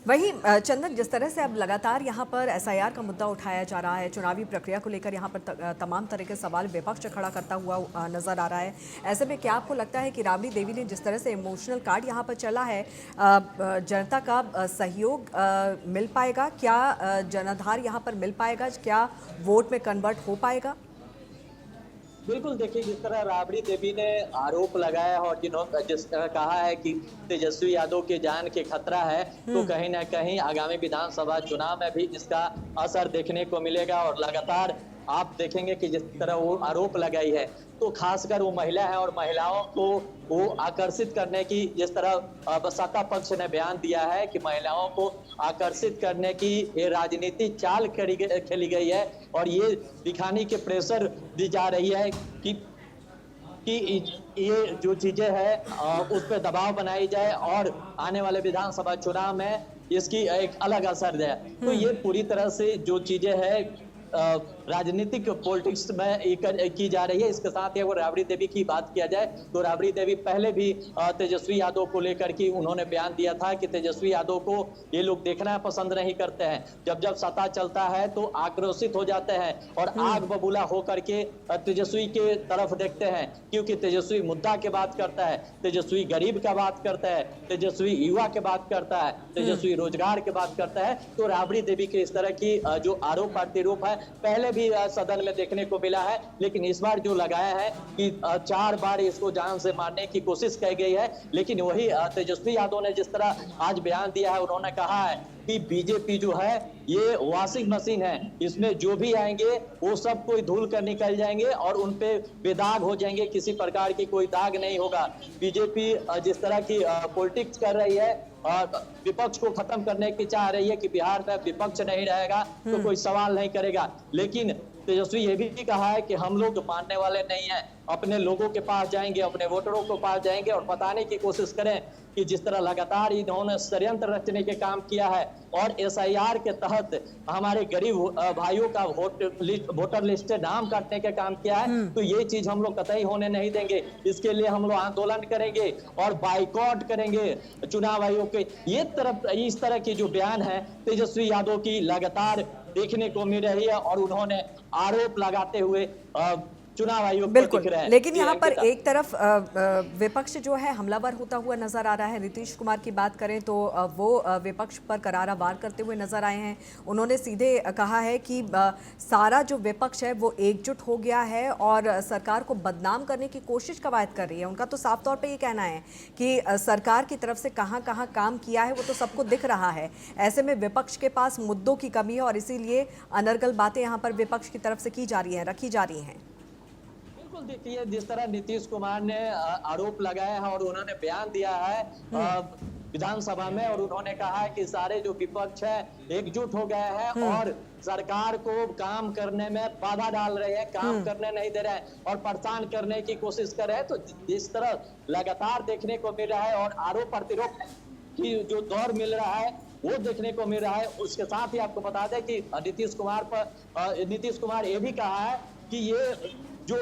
वहीं चंदन, जिस तरह से अब लगातार यहाँ पर एसआईआर का मुद्दा उठाया जा रहा है, चुनावी प्रक्रिया को लेकर यहाँ पर तमाम तरह के सवाल विपक्ष खड़ा करता हुआ नजर आ रहा है। ऐसे में क्या आपको लगता है कि राबड़ी देवी ने जिस तरह से इमोशनल कार्ड यहाँ पर चला है, जनता का सहयोग मिल पाएगा? क्या जनाधार यहाँ पर मिल पाएगा? क्या वोट में कन्वर्ट हो पाएगा? बिल्कुल, देखिए जिस तरह राबड़ी देवी ने आरोप लगाया और जिस तरह कहा है कि तेजस्वी यादव की जान के खतरा है, तो कहीं ना कहीं आगामी विधानसभा चुनाव में भी इसका असर देखने को मिलेगा। और लगातार आप देखेंगे कि जिस तरह वो आरोप लगाई है, तो खासकर वो महिला है और महिलाओं को वो आकर्षित करने की, जिस तरह सत्ता पक्ष ने बयान दिया है कि महिलाओं को आकर्षित करने की ये राजनीति चाल खेली गई है और ये दिखाने के प्रेशर दी जा रही है कि ये जो चीजें है उस पर दबाव बनाई जाए और आने वाले विधानसभा चुनाव में इसकी एक अलग असर है। तो ये पूरी तरह से जो चीजें है राजनीतिक पॉलिटिक्स में की जा रही है। इसके साथ ही अगर राबड़ी देवी की बात किया जाए तो राबड़ी देवी पहले भी तेजस्वी यादव को लेकर के उन्होंने बयान दिया था कि तेजस्वी यादव को ये लोग देखना पसंद नहीं करते हैं, जब जब सत्ता चलता है तो आक्रोशित हो जाते हैं और आग बबूला होकर के तेजस्वी के तरफ देखते हैं, क्योंकि तेजस्वी मुद्दा की बात करता है, तेजस्वी गरीब का बात करता है, तेजस्वी युवा की बात करता है, तेजस्वी रोजगार की बात करता है। तो राबड़ी देवी के इस तरह की जो आरोप प्रत्यारोप है पहले भी सदन में देखने को मिला है, लेकिन इस बार जो लगाया है कि 4 बार इसको जान से मारने की कोशिश की गई है। लेकिन वही तेजस्वी यादव ने जिस तरह आज बयान दिया है, उन्होंने कहा है कि बीजेपी जो है ये वॉशिंग मशीन है, इसमें जो भी आएंगे वो सब कोई धुल कर निकल जाएंगे और उन पे बेदाग हो जाएंगे, किसी प्रकार की कोई दाग नहीं होगा। बीजेपी जिस तरह की पॉलिटिक्स कर रही है, विपक्ष को खत्म करने की चाह रही है कि बिहार में विपक्ष नहीं रहेगा तो कोई सवाल नहीं करेगा। लेकिन तेजस्वी ये भी कहा है कि हम लोग मानने वाले नहीं हैं, अपने लोगों के पास जाएंगे, अपने वोटरों के पास जाएंगे और बताने की कोशिश करें कि जिस तरह लगातार इन्होंने षड्यंत्र रचने के काम किया है और एसआईआर के तहत हमारे गरीब भाइयों का वोटर लिस्ट से नाम काटने का काम किया है, तो ये चीज हम लोग कतई होने नहीं देंगे। इसके लिए हम लोग आंदोलन करेंगे और बाइकआउट करेंगे चुनाव आयोग के। ये इस तरह की जो बयान है तेजस्वी यादव की लगातार देखने को मिल रही है और उन्होंने आरोप लगाते हुए चुनाव आयोग को दिख रहा है। लेकिन यहाँ पर एक तरफ विपक्ष जो है हमलावर होता हुआ नजर आ रहा है। नीतीश कुमार की बात करें तो वो विपक्ष पर करारा वार करते हुए नजर आए हैं। उन्होंने सीधे कहा है कि सारा जो विपक्ष है वो एकजुट हो गया है और सरकार को बदनाम करने की कोशिश कवायद कर रही है। उनका तो साफ तौर पर ये कहना है कि सरकार की तरफ से कहाँ कहाँ काम किया है वो तो सबको दिख रहा है। ऐसे में विपक्ष के पास मुद्दों की कमी है और इसीलिए अनर्गल बातें यहाँ पर विपक्ष की तरफ से की जा रही हैं, रखी जा रही हैं। देखिए जिस तरह नीतीश कुमार ने आरोप लगाया है और उन्होंने बयान दिया है विधानसभा में और उन्होंने कहा है कि सारे जो विपक्ष है एकजुट हो गए हैं और सरकार को काम करने में बाधा डाल रहे हैं, काम करने नहीं दे रहे हैं और परेशान करने की कोशिश कर रहे हैं। तो जिस तरह लगातार देखने को मिल रहा है और आरोप प्रत्यारोप की जो दौर मिल रहा है वो देखने को मिल रहा है। उसके साथ ही आपको बता दें कि नीतीश कुमार ये भी कहा है कि ये जो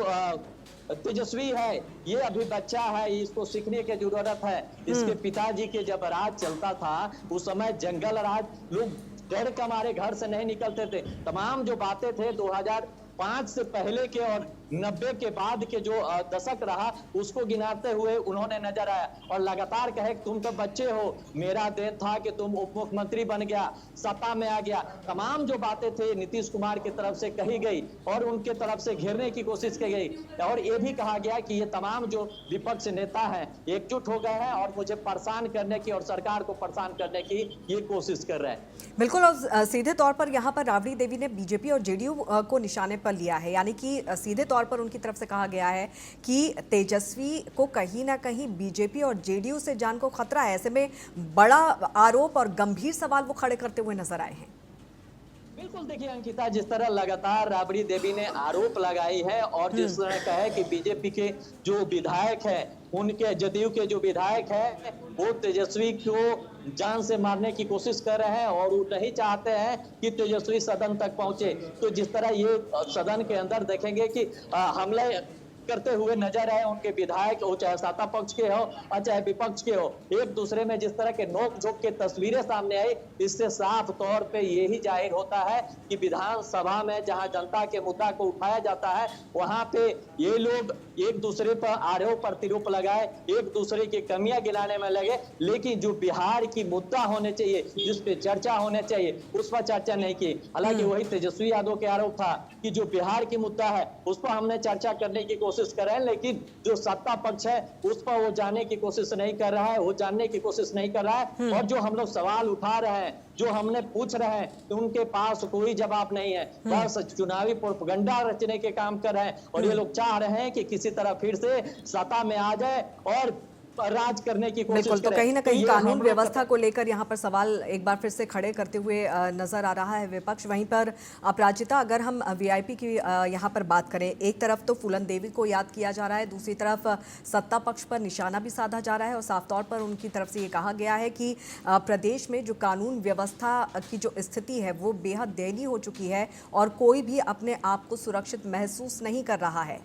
तेजस्वी है ये अभी बच्चा है, इसको सीखने की जरूरत है। इसके पिताजी के जब राज चलता था उस समय जंगल राज, लोग डर के मारे घर से नहीं निकलते थे। तमाम जो बातें थे 2005 से पहले के और 90 के बाद के जो दशक रहा उसको गिनाते हुए उन्होंने नजर आया और लगातार कहे तुम तो बच्चे हो, मेरा दिन था कि तुम उप मुख्यमंत्री बन गया, सत्ता में आ गया। तमाम जो बातें थे नीतीश कुमार की तरफ से कही गई और उनके तरफ से घेरने की कोशिश की गई और ये भी कहा गया कि ये तमाम जो विपक्ष नेता हैं एकजुट हो गए हैं और मुझे परेशान करने की और सरकार को परेशान करने की ये कोशिश कर रहे हैं। बिल्कुल, और सीधे तौर पर यहाँ पर राबड़ी देवी ने बीजेपी और जेडीयू को निशाने पर लिया है, यानी कि सीधे तौर पर उनकी तरफ से कहा गया है कि तेजस्वी को कहीं ना कहीं बीजेपी और जेडीयू से जान को खतरा है। ऐसे में बड़ा आरोप और गंभीर सवाल वो खड़े करते हुए नजर आए हैं। बिल्कुल, देखिए अंकिता, जिस तरह लगातार राबड़ी देवी ने आरोप लगाई है और जिस तरह कहा है कि बीजेपी के जो विधायक है, उनके जदयू के जो विधायक है वो तेजस्वी को जान से मारने की कोशिश कर रहे हैं और वो नहीं चाहते हैं कि तेजस्वी सदन तक पहुंचे। तो जिस तरह ये सदन के अंदर देखेंगे कि हमले करते हुए नजर आए। उनके विधायक हो, चाहे सत्ता पक्ष के हो और चाहे विपक्ष के हो, एक दूसरे में जिस तरह के नोक झोंक के तस्वीरें सामने आई, इससे साफ तौर पे यही जाहिर होता है कि विधानसभा में जहां जनता के मुद्दा को उठाया जाता है, वहां पे ये लोग एक दूसरे पर आरोप प्रतिरोप लगाए, एक दूसरे की कमियां गिनाने में लगे, लेकिन जो बिहार की मुद्दा होने चाहिए, जिस पे चर्चा होने चाहिए, उस पर चर्चा नहीं की। हालांकि वही तेजस्वी यादव के आरोप था कि जो बिहार की मुद्दा है उस पर हमने चर्चा करने की कोशिश कर रहे हैं, लेकिन जो सत्ता पक्ष है उस पर वो जाने की कोशिश नहीं कर रहा है, वो जानने की कोशिश नहीं कर रहा है। और जो हम लोग सवाल उठा रहे हैं, जो हमने पूछ रहे हैं, तो उनके पास कोई जवाब नहीं है। बस चुनावी प्रोपेगेंडा रचने के काम कर रहे हैं और ये लोग चाह रहे हैं कि किसी तरह फिर से सत्ता में आ जाए और राज करने की कोशिश बिल्कुल। तो करें। कहीं ना कहीं ये कानून व्यवस्था को लेकर यहाँ पर सवाल एक बार फिर से खड़े करते हुए नजर आ रहा है विपक्ष। वहीं पर अपराजिता, अगर हम वीआईपी की यहाँ पर बात करें, एक तरफ तो फूलन देवी को याद किया जा रहा है, दूसरी तरफ सत्ता पक्ष पर निशाना भी साधा जा रहा है और साफ तौर पर उनकी तरफ से ये कहा गया है कि प्रदेश में जो कानून व्यवस्था की जो स्थिति है वो बेहद दयनीय हो चुकी है और कोई भी अपने आप को सुरक्षित महसूस नहीं कर रहा है।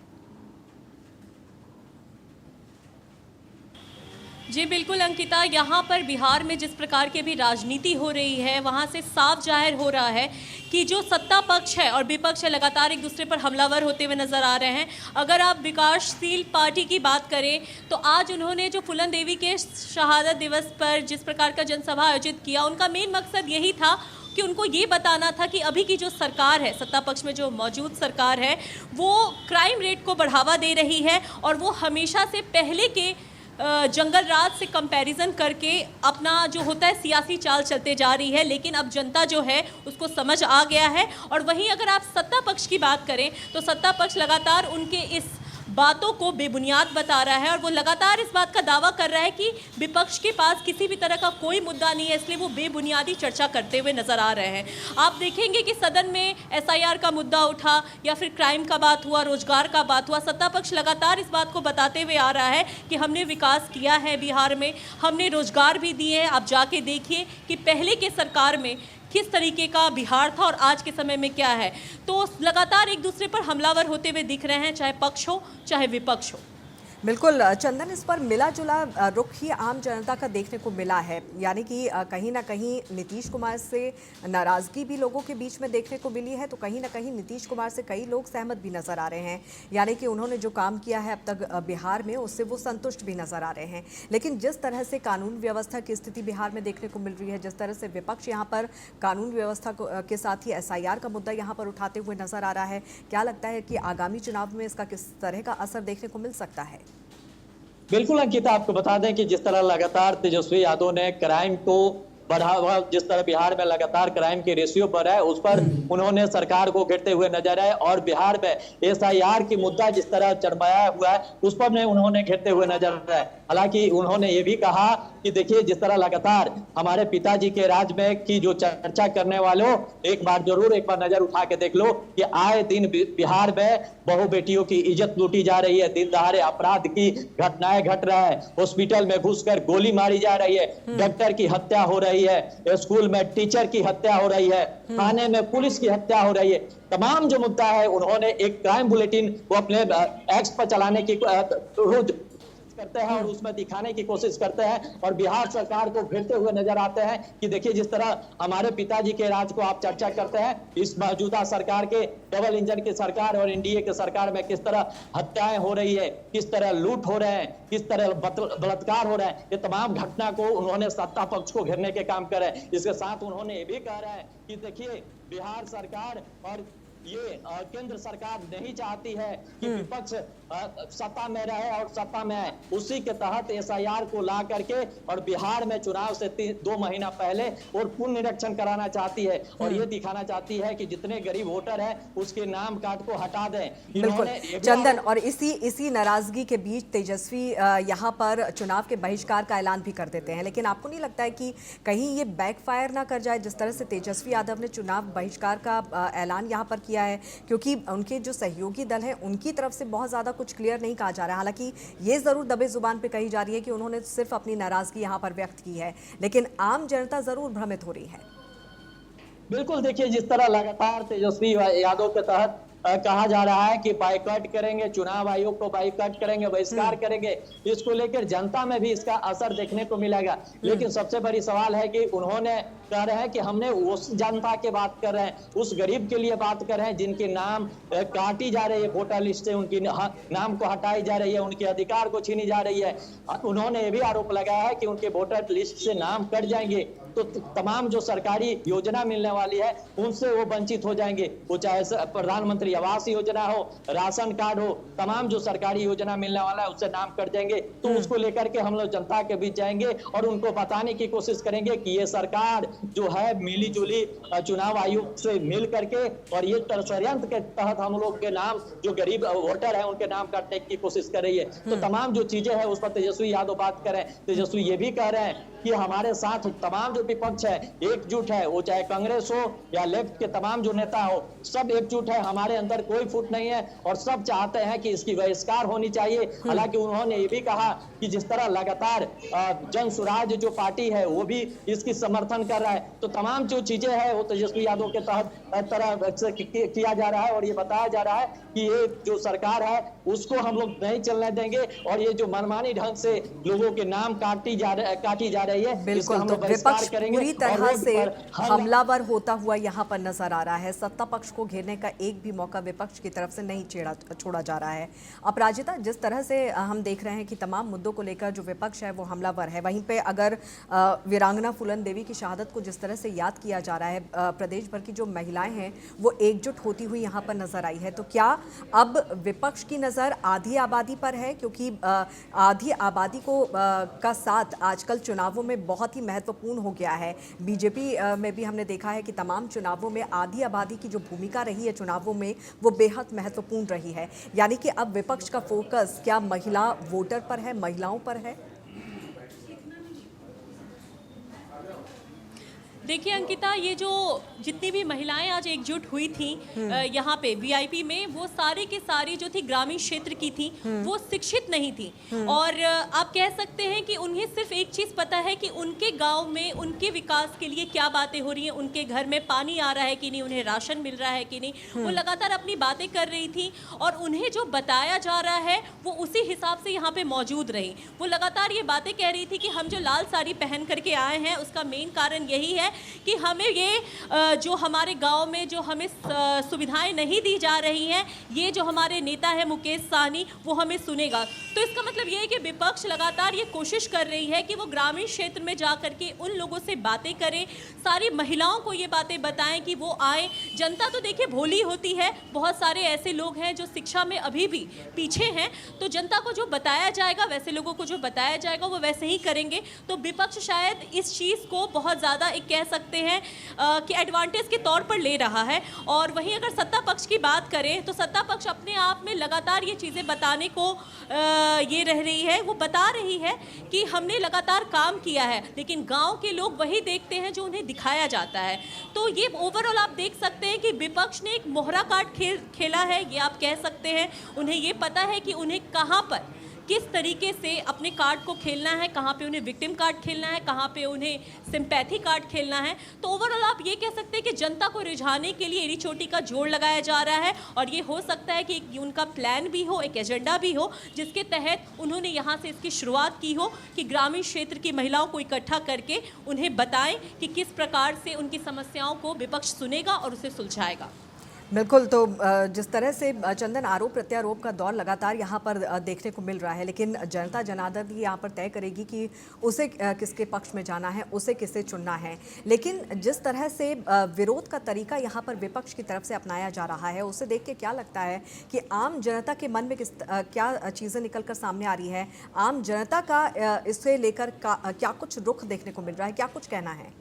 जी बिल्कुल अंकिता, यहाँ पर बिहार में जिस प्रकार की भी राजनीति हो रही है, वहाँ से साफ जाहिर हो रहा है कि जो सत्ता पक्ष है और विपक्ष है लगातार एक दूसरे पर हमलावर होते हुए नजर आ रहे हैं। अगर आप विकासशील पार्टी की बात करें तो आज उन्होंने जो फूलन देवी के शहादत दिवस पर जिस प्रकार का जनसभा आयोजित किया, उनका मेन मकसद यही था कि उनको ये बताना था कि अभी की जो सरकार है, सत्ता पक्ष में जो मौजूद सरकार है, वो क्राइम रेट को बढ़ावा दे रही है और वो हमेशा से पहले के जंगल राज से कंपैरिजन करके अपना जो होता है सियासी चाल चलते जा रही है। लेकिन अब जनता जो है उसको समझ आ गया है। और वहीं अगर आप सत्ता पक्ष की बात करें तो सत्ता पक्ष लगातार उनके इस बातों को बेबुनियाद बता रहा है और वो लगातार इस बात का दावा कर रहा है कि विपक्ष के पास किसी भी तरह का कोई मुद्दा नहीं है, इसलिए वो बेबुनियादी चर्चा करते हुए नजर आ रहे हैं। आप देखेंगे कि सदन में एसआईआर का मुद्दा उठा या फिर क्राइम का बात हुआ, रोजगार का बात हुआ, सत्ता पक्ष लगातार इस बात को बताते हुए आ रहा है कि हमने विकास किया है बिहार में, हमने रोजगार भी दिए हैं। आप जाके देखिए कि पहले के सरकार में किस तरीके का बिहार था और आज के समय में क्या है। तो लगातार एक दूसरे पर हमलावर होते हुए दिख रहे हैं, चाहे पक्ष हो चाहे विपक्ष हो। बिल्कुल चंदन, इस पर मिला जुला रुख ही आम जनता का देखने को मिला है, यानी कि कहीं ना कहीं नीतीश कुमार से नाराजगी भी लोगों के बीच में देखने को मिली है, तो कहीं ना कहीं नीतीश कुमार से कई लोग सहमत भी नजर आ रहे हैं, यानी कि उन्होंने जो काम किया है अब तक बिहार में उससे वो संतुष्ट भी नजर आ रहे हैं। लेकिन जिस तरह से कानून व्यवस्था की स्थिति बिहार में देखने को मिल रही है, जिस तरह से विपक्ष यहाँ पर कानून व्यवस्था के साथ ही एसआईआर का मुद्दा यहाँ पर उठाते हुए नजर आ रहा है, क्या लगता है कि आगामी चुनाव में इसका किस तरह का असर देखने को मिल सकता है? बिल्कुल अंकिता, आपको बता दें कि जिस तरह लगातार तेजस्वी यादव ने क्राइम को बढ़ावा, जिस तरह बिहार में लगातार क्राइम की रेशियो बढ़ा है, उस पर उन्होंने सरकार को घेरते हुए नजर आए और बिहार में एसआईआर की मुद्दा जिस तरह चरमराया हुआ है उस पर उन्होंने घेरते हुए नजर आए। हालांकि उन्होंने ये भी कहा कि देखिए जिस तरह लगातार हमारे पिताजी के राज में की जो चर्चा करने वालों, एक बार नजर उठा के देख लो कि आए दिन बिहार में बहु बेटियों की इज्जत लूटी जा रही है, दिन दहाड़े अपराध की घटनाएं घट रहा है, हॉस्पिटल में घुसकर गोली मारी जा रही है, डॉक्टर की हत्या हो रही है, स्कूल में टीचर की हत्या हो रही है, थाने में पुलिस की हत्या हो रही है। तमाम जो मुद्दा है उन्होंने एक क्राइम बुलेटिन वो अपने एक्स पर चलाने की रोज करते हैं और उसमें दिखाने की कोशिश करते हैं और बिहार सरकार को घेरते हुए नजर आते हैं कि देखिए जिस तरह हमारे पिताजी के राज को आप चर्चा करते हैं, इस मौजूदा सरकार के डबल इंजन की सरकार और एनडीए के सरकार में किस तरह हत्याएं हो रही है, किस तरह लूट हो रहे हैं, किस तरह बलात्कार हो रहे हैं, ये तमाम घटना को उन्होंने सत्ता पक्ष को घेरने के काम करे। इसके साथ उन्होंने ये भी कहा है कि देखिए बिहार सरकार और ये केंद्र सरकार नहीं चाहती है कि विपक्ष सत्ता में रहे और सत्ता में आए, उसी के तहत एसआईआर को ला करके और बिहार में चुनाव से 2 महीना पहले और पुनर्निरीक्षण कराना चाहती है और ये दिखाना चाहती है कि जितने गरीब वोटर हैं उसके नाम कार्ड को हटा दें। बिल्कुल चंदन, और इसी नाराजगी के बीच तेजस्वी यहाँ पर चुनाव के बहिष्कार का ऐलान भी कर देते हैं, लेकिन आपको नहीं लगता है कि कहीं ये बैकफायर ना कर जाए? जिस तरह से तेजस्वी यादव ने चुनाव बहिष्कार का ऐलान यहाँ पर किया है, क्योंकि उनके जो सहयोगी दल हैं उनकी तरफ से बहुत ज्यादा कुछ क्लियर नहीं कहा जा रहा है। हालांकि ये जरूर दबे जुबान पे कही जा रही है कि उन्होंने सिर्फ अपनी नाराजगी यहाँ पर व्यक्त की है, लेकिन आम जनता जरूर भ्रमित हो रही है। बिल्कुल, देखिए जिस तरह लगातार तेजस्वी यादव के तहत कहा जा रहा है कि बाइकआउट करेंगे, चुनाव आयोग को बाइकआउट करेंगे, बहिष्कार करेंगे। इसको लेकर जनता में भी इसका असर देखने को मिलेगा। लेकिन सबसे बड़ी सवाल है कि उन्होंने कह रहे हैं कि हमने उस जनता के बात कर रहे हैं, उस गरीब के लिए बात कर रहे हैं जिनके नाम काटी जा रही है वोटर लिस्ट से, उनकी नाम को हटाई जा रही है, उनके अधिकार को छीनी जा रही है। उन्होंने ये भी आरोप लगाया है कि उनके वोटर लिस्ट से नाम कट जाएंगे तो तमाम जो सरकारी योजना मिलने वाली है उनसे वो वंचित हो जाएंगे। वो चाहे प्रधानमंत्री आवास योजना हो, राशन कार्ड हो, तमाम जो सरकारी योजना मिलने वाला है उससे नाम कट जाएंगे। तो उसको लेकर के हम लोग जनता के बीच जाएंगे और उनको बताने की कोशिश करेंगे कि ये सरकार जो है मिली जुली चुनाव आयोग से मिल करके और ये षड्यंत्र के तहत हम लोग के नाम जो गरीब वोटर है उनके नाम काटने की कोशिश कर रही है। तो तमाम जो चीजें हैं उस पर तेजस्वी यादव बात करें। तेजस्वी ये भी कह रहे हैं कि हमारे साथ तमाम जो विपक्ष है एकजुट है, वो चाहे कांग्रेस हो या लेफ्ट के तमाम जो नेता हो, सब एकजुट है, हमारे अंदर कोई फूट नहीं है और सब चाहते हैं कि इसकी बहिष्कार होनी चाहिए। हालांकि उन्होंने ये भी कहा कि जिस तरह लगातार जन स्वराज जो पार्टी है वो भी इसकी समर्थन कर रहा है। तो तमाम जो चीजें हैं वो तेजस्वी यादव के तहत तरह से किया जा रहा है और ये बताया जा रहा है कि ये जो सरकार है उसको हम लोग नहीं चलने देंगे और ये जो मनमानी ढंग से लोगों के नाम काटी जा रही है। बिल्कुल, तो विपक्ष पूरी तरह से हमलावर होता हुआ यहाँ पर नजर आ रहा है। सत्ता पक्ष को घेरने का एक भी मौका विपक्ष की तरफ से नहीं छोड़ा जा रहा है। अपराजिता, जिस तरह से हम देख रहे हैं कि तमाम मुद्दों को लेकर जो विपक्ष है वो हमलावर है, वहीं पे अगर वीरांगना फूलन देवी की शहादत को जिस तरह से याद किया जा रहा है, प्रदेश भर की जो महिलाएं हैं वो एकजुट होती हुई यहाँ पर नजर आई है, तो क्या अब विपक्ष की नज़र आधी आबादी पर है? क्योंकि आधी आबादी को का साथ आजकल चुनावों में बहुत ही महत्वपूर्ण हो गया है। बीजेपी में भी हमने देखा है कि तमाम चुनावों में आधी आबादी की जो भूमिका रही है चुनावों में वो बेहद महत्वपूर्ण रही है। यानी कि अब विपक्ष का फोकस क्या महिला वोटर पर है, महिलाओं पर है? देखिए अंकिता, ये जो जितनी भी महिलाएं आज एकजुट हुई थी यहाँ पे वीआईपी में, वो सारी की सारी जो थी ग्रामीण क्षेत्र की थी, वो शिक्षित नहीं थी। और आप कह सकते हैं कि उन्हें सिर्फ एक चीज़ पता है कि उनके गांव में उनके विकास के लिए क्या बातें हो रही हैं, उनके घर में पानी आ रहा है कि नहीं, उन्हें राशन मिल रहा है कि नहीं। वो लगातार अपनी बातें कर रही थी और उन्हें जो बताया जा रहा है वो उसी हिसाब से यहाँ पे मौजूद रही। वो लगातार ये बातें कह रही थी कि हम जो लाल साड़ी पहन करके आए हैं उसका मेन कारण यही है कि हमें ये जो हमारे गांव में जो हमें सुविधाएं नहीं दी जा रही हैं, ये जो हमारे नेता है मुकेश सहनी वो हमें सुनेगा। तो इसका मतलब ये है कि विपक्ष लगातार ये कोशिश कर रही है कि वो ग्रामीण क्षेत्र में जा करके उन लोगों से बातें करें, सारी महिलाओं को ये बातें बताएं कि वो आए। जनता तो देखिए भोली होती है, बहुत सारे ऐसे लोग हैं जो शिक्षा में अभी भी पीछे हैं, तो जनता को जो बताया जाएगा, वैसे लोगों को जो बताया जाएगा वो वैसे ही करेंगे। तो विपक्ष शायद इस चीज़ को बहुत ज़्यादा एक कह सकते हैं कि एडवांटेज के तौर पर ले रहा है। और वहीं अगर सत्ता पक्ष की बात करें तो सत्ता पक्ष अपने आप में लगातार ये चीज़ें बताने को ये रह रही है, वो बता रही है कि हमने लगातार काम किया है, लेकिन गांव के लोग वही देखते हैं जो उन्हें दिखाया जाता है। तो ये ओवरऑल आप देख सकते हैं कि विपक्ष ने एक मोहरा कार्ड खेला है, ये आप कह सकते हैं। उन्हें ये पता है कि उन्हें कहाँ पर किस तरीके से अपने कार्ड को खेलना है, कहाँ पे उन्हें विक्टिम कार्ड खेलना है, कहाँ पे उन्हें सिंपैथी कार्ड खेलना है। तो ओवरऑल आप ये कह सकते हैं कि जनता को रिझाने के लिए एड़ी चोटी का जोड़ लगाया जा रहा है और ये हो सकता है कि उनका प्लान भी हो, एक एजेंडा भी हो, जिसके तहत उन्होंने यहाँ से इसकी शुरुआत की हो कि ग्रामीण क्षेत्र की महिलाओं को इकट्ठा करके उन्हें बताएं कि किस प्रकार से उनकी समस्याओं को विपक्ष सुनेगा और उसे सुलझाएगा। बिल्कुल, तो जिस तरह से चंदन आरोप प्रत्यारोप का दौर लगातार यहाँ पर देखने को मिल रहा है, लेकिन जनता जनार्दन भी यहाँ पर तय करेगी कि उसे किसके पक्ष में जाना है, उसे किसे चुनना है। लेकिन जिस तरह से विरोध का तरीका यहाँ पर विपक्ष की तरफ से अपनाया जा रहा है, उसे देख के क्या लगता है कि आम जनता के मन में क्या चीज़ें निकल कर सामने आ रही है? आम जनता का इससे लेकर क्या कुछ रुख देखने को मिल रहा है, क्या कुछ कहना है?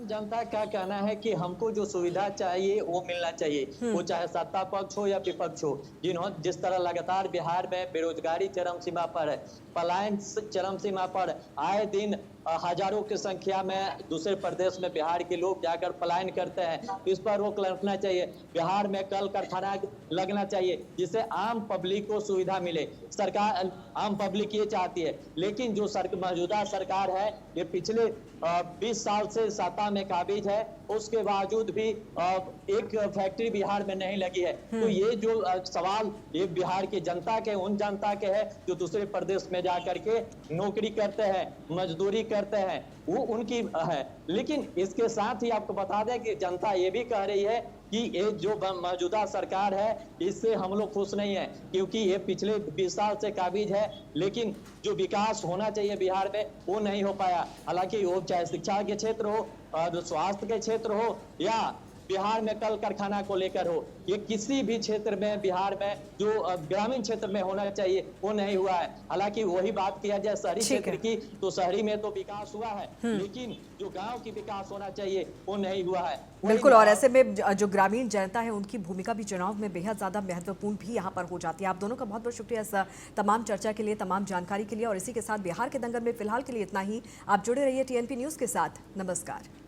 जनता का कहना है कि हमको जो सुविधा चाहिए वो मिलना चाहिए, वो चाहे सत्ता पक्ष हो या विपक्ष हो। जिस तरह लगातार बिहार में बेरोजगारी चरम सीमा पर है, पलायन चरम सीमा पर, आए दिन हजारों की संख्या में दूसरे प्रदेश में बिहार के लोग जाकर पलायन करते हैं। इस पर रोक लगना चाहिए। बिहार में कल कारखाना लगना चाहिए जिससे आम पब्लिक को सुविधा मिले। सरकार, आम पब्लिक ये चाहती है, लेकिन जो मौजूदा सरकार है ये पिछले 20 साल से सत्ता में काबिज है, उसके बावजूद भी एक फैक्ट्री बिहार में नहीं लगी है। तो ये जो सवाल ये बिहार की जनता के, उन जनता के है जो दूसरे प्रदेश में जाकर के नौकरी करते हैं, मजदूरी करते हैं, वो उनकी है। लेकिन इसके साथ ही आपको बता दें कि जनता ये भी कह रही है कि ये जो मौजूदा सरकार है इससे हम लोग खुश नहीं है, क्योंकि ये पिछले 20 साल से काबिज है, लेकिन जो विकास होना चाहिए बिहार में वो नहीं हो पाया। हालांकि वो चाहे शिक्षा के क्षेत्र हो, स्वास्थ्य के क्षेत्र हो, या बिहार में कल कारखाना को लेकर हो, ये किसी भी क्षेत्र में बिहार में जो ग्रामीण क्षेत्र में होना चाहिए वो नहीं हुआ है। हालांकि वही बात किया जाए शहरी क्षेत्र की, तो शहरी में तो विकास हुआ है, लेकिन जो गांव की विकास होना चाहिए वो नहीं हुआ है। बिल्कुल, और ऐसे में जो ग्रामीण जनता है उनकी भूमिका भी चुनाव में बेहद ज़्यादा महत्वपूर्ण भी यहाँ पर हो जाती है। आप दोनों का बहुत बहुत शुक्रिया इस तमाम चर्चा के लिए, तमाम जानकारी के लिए। और इसी के साथ बिहार के दंगल में फिलहाल के लिए इतना ही। आप जुड़े रहिए TNP न्यूज़ के साथ। नमस्कार।